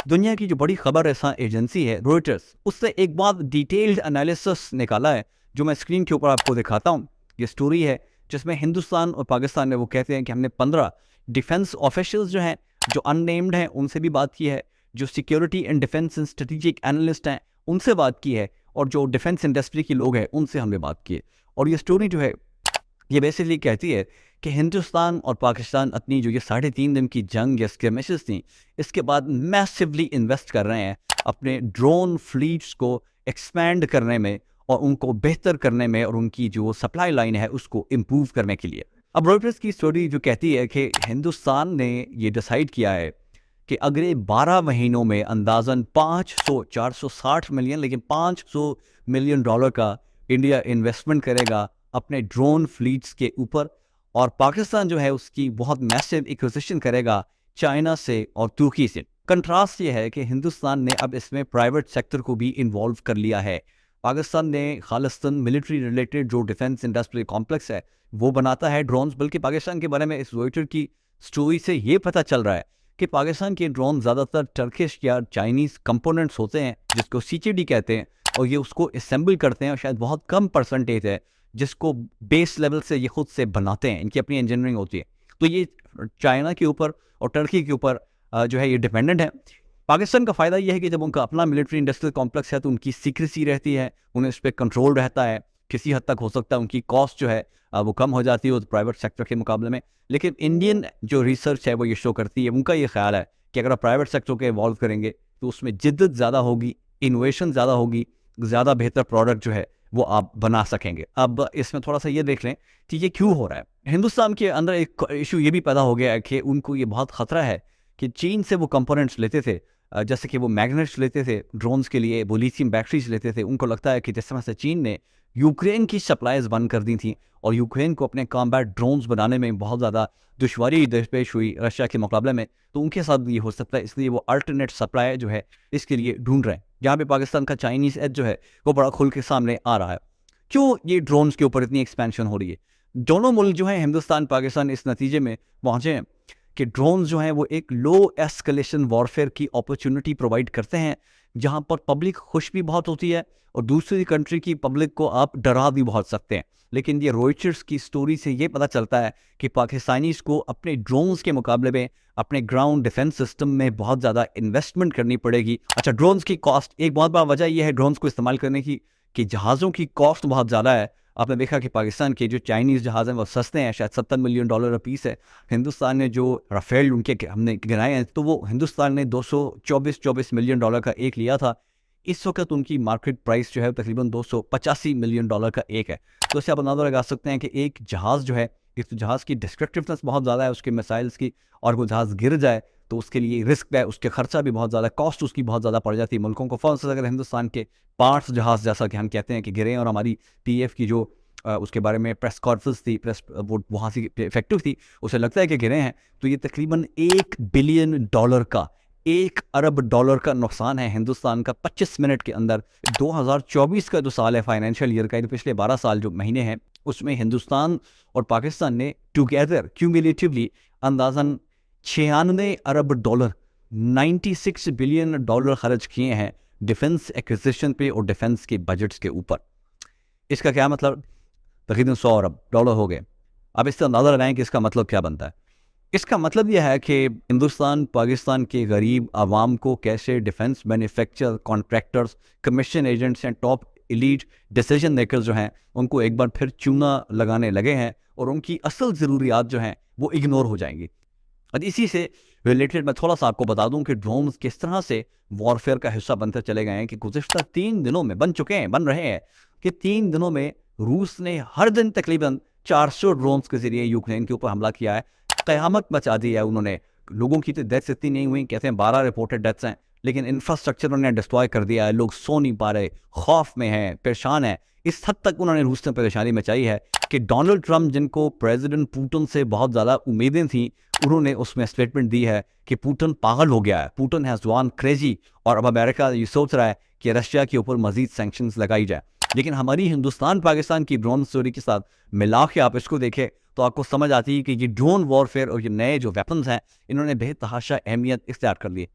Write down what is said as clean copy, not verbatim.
दुनिया की जो बड़ी खबर ऐसा एजेंसी है रॉयटर्स, उससे एक बहुत डिटेल्ड एनालिसिस निकाला है जो मैं स्क्रीन के ऊपर आपको दिखाता हूँ। ये स्टोरी है जिसमें हिंदुस्तान और पाकिस्तान में वो कहते हैं कि हमने 15 डिफेंस ऑफिशियल्स जो हैं, जो अननेम्ड हैं, उनसे भी बात की है, जो security and defence and strategic analyst हैं उनसे बात की है, और जो डिफेंस इंडस्ट्री के लोग हैं उनसे हमने बात की है। और ये स्टोरी जो है ये बेसिकली कहती है कि हिंदुस्तान और पाकिस्तान अपनी जो ये 3.5 दिन की जंग या स्क्रैमेशेस थी, इसके बाद मैसिवली इन्वेस्ट कर रहे हैं अपने ड्रोन फ्लीट्स को एक्सपैंड करने में और उनको बेहतर करने में और उनकी जो सप्लाई लाइन है उसको इम्प्रूव करने के लिए। अब रॉयटर्स की स्टोरी जो कहती है कि हिंदुस्तान ने ये डिसाइड किया है कि अगले 12 महीनों में अंदाजन 460 मिलियन, लेकिन 500 मिलियन डॉलर का इंडिया इन्वेस्टमेंट करेगा अपने ड्रोन फ्लीट्स के ऊपर, और पाकिस्तान जो है उसकी बहुत मैसिव एक्विजिशन करेगा चाइना से और तुर्की से। कंट्रास्ट ये है कि हिंदुस्तान ने अब इसमें प्राइवेट सेक्टर को भी इन्वॉल्व कर लिया है। पाकिस्तान ने खालिस्तान मिलिट्री रिलेटेड जो डिफेंस इंडस्ट्रियल कॉम्प्लेक्स है वो बनाता है ड्रोन्स, बल्कि पाकिस्तान के बारे में इस रॉयटर की स्टोरी से ये पता चल रहा है कि पाकिस्तान के ड्रोन ज़्यादातर टर्किश या चाइनीज़ कंपोनेंट्स होते हैं जिसको CCD कहते हैं, और ये उसको असेंबल करते हैं, और शायद बहुत कम परसेंटेज है जिसको बेस लेवल से ये खुद से बनाते हैं, इनकी अपनी इंजीनियरिंग होती है। तो ये चाइना के ऊपर और टर्की के ऊपर जो है ये डिपेंडेंट है। पाकिस्तान का फ़ायदा ये है कि जब उनका अपना मिलिट्री इंडस्ट्रियल कॉम्प्लेक्स है तो उनकी सीक्रेसी रहती है, उन्हें इस पर कंट्रोल रहता है, किसी हद तक हो सकता है उनकी कॉस्ट जो है वो कम हो जाती है प्राइवेट सेक्टर के मुकाबले में। लेकिन इंडियन जो रिसर्च है वो ये शो करती है, उनका ये ख्याल है कि अगर आप प्राइवेट सेक्टर को इवॉल्व करेंगे तो उसमें जिद्दत ज़्यादा होगी, इनोवेशन ज़्यादा होगी, ज़्यादा बेहतर प्रोडक्ट जो है वो आप बना सकेंगे। अब इसमें थोड़ा सा ये देख लें कि ये क्यों हो रहा है। हिंदुस्तान के अंदर एक इशू ये भी पैदा हो गया है कि उनको ये बहुत ख़तरा है कि चीन से वो कंपोनेंट्स लेते थे, जैसे कि वो मैग्नेट्स लेते थे ड्रोन्स के लिए, वो लिथियम बैटरीज लेते थे। उनको लगता है कि जिस तरह से चीन ने यूक्रेन की सप्लाईज बंद कर दी थी और यूक्रेन को अपने कॉम्बैट ड्रोन्स बनाने में बहुत ज़्यादा दुश्वारी दरपेश हुई रशिया के मुकाबले में, तो उनके साथ ये हो सकता है, इसलिए वो अल्टरनेट सप्लाई जो है इसके लिए ढूंढ रहे हैं। यहाँ पे पाकिस्तान का चाइनीज़ एज जो है वो बड़ा खुल के सामने आ रहा है। क्यों ये ड्रोन्स के ऊपर इतनी एक्सपेंशन हो रही है? दोनों मुल्क जो है हिंदुस्तान पाकिस्तान इस नतीजे में पहुँचे हैं कि ड्रोन्स जो हैं वो एक लो एस्केलेशन वॉरफेयर की अपॉर्चुनिटी प्रोवाइड करते हैं, जहां पर पब्लिक खुश भी बहुत होती है और दूसरी कंट्री की पब्लिक को आप डरा भी बहुत सकते हैं। लेकिन ये रॉयटर्स की स्टोरी से ये पता चलता है कि पाकिस्तानीज़ को अपने ड्रोन्स के मुकाबले में अपने ग्राउंड डिफेंस सिस्टम में बहुत ज़्यादा इन्वेस्टमेंट करनी पड़ेगी। अच्छा, ड्रोन्स की कॉस्ट, एक बहुत बड़ा वजह यह है ड्रोन्स को इस्तेमाल करने की कि जहाज़ों की कॉस्ट बहुत ज़्यादा है। आपने देखा कि पाकिस्तान के जो चाइनीज़ जहाज़ हैं वो सस्ते हैं, शायद $70 मिलियन पीस है। हिंदुस्तान ने जो राफेल उनके हमने गिनाए हैं तो वो हिंदुस्तान ने $224 मिलियन का एक लिया था। इस वक्त उनकी मार्केट प्राइस जो है तकरीबन $285 मिलियन का एक है। तो इससे आप अंदाजा लगा सकते हैं कि एक जहाज़ जो है, इस जहाज़ की डिस्ट्रक्टिवनेस बहुत ज़्यादा है उसके मिसाइल्स की, और वो जहाज़ गिर जाए तो उसके लिए रिस्क है, उसके खर्चा भी बहुत ज़्यादा, कॉस्ट उसकी बहुत ज़्यादा पड़ जाती है मुल्कों को। फॉर अगर हिंदुस्तान के पार्ट्स जहाज़ जैसा कि हम कहते हैं कि गिरे, और हमारी PF की जो उसके बारे में प्रेस कॉन्फ्रेंस थी, प्रेस वो वहाँ से इफेक्टिव थी, उसे लगता है कि गिरे हैं, तो ये तकरीबन $1 बिलियन का, $1 अरब का नुकसान है हिंदुस्तान का 25 मिनट के अंदर। 2024 का जो साल है फाइनेंशियल ईयर का, पिछले 12 साल जो महीने हैं उसमें हिंदुस्तान और पाकिस्तान ने टुगेदर क्यूमुलेटिवली अंदाजन $96 अरब, $96 बिलियन खर्च किए हैं डिफेंस एक्विजिशन पे और डिफेंस के बजट्स के ऊपर। इसका क्या मतलब? तकरीबन $100 अरब हो गए। अब इससे अंदाज़ा लगाएं कि इसका मतलब क्या बनता है। इसका मतलब यह है कि हिंदुस्तान पाकिस्तान के गरीब आवाम को कैसे defence manufacture, contractors, commission agents and top elite decision makers जो हैं उनको एक बार फिर चूना लगाने लगे हैं, और उनकी असल ज़रूरियात जो हैं वो इग्नोर हो जाएंगी। और इसी से रिलेटेड मैं थोड़ा सा आपको बता दूं कि ड्रोन्स किस तरह से वॉरफेयर का हिस्सा बनते चले गए हैं कि गुज़िश्ता 3 दिनों में बन रहे हैं कि 3 दिनों में रूस ने हर दिन तकरीबन 400 ड्रोन्स के जरिए यूक्रेन के ऊपर हमला किया है। क़यामत मचा दी है उन्होंने। लोगों की तो डेथ्स इतनी नहीं हुई, कहते हैं 12 रिपोर्टेड डेथ्स हैं, लेकिन इंफ्रास्ट्रक्चर उन्होंने डिस्ट्रॉय कर दिया है। लोग सो नहीं पा रहे, खौफ में हैं, परेशान हैं। इस हद तक उन्होंने रूस ने परेशानी मचाई है कि डोनाल्ड ट्रंप, जिनको प्रेसिडेंट पुतिन से बहुत ज़्यादा उम्मीदें थी, उन्होंने उसमें स्टेटमेंट दी है कि पुतिन पागल हो गया है, पुतिन हैज़ गॉन क्रेजी, और अब अमेरिका ये सोच रहा है कि रशिया के ऊपर मजीद सैंक्शंस लगाई जाए। लेकिन हमारी हिंदुस्तान पाकिस्तान की ड्रोन स्टोरी के साथ मिला के आप इसको देखें तो आपको समझ आती है कि ये ड्रोन वॉरफेयर और ये नए जो वेपन्स हैं इन्होंने बेतहाशा अहमियत इख्तियार कर ली है।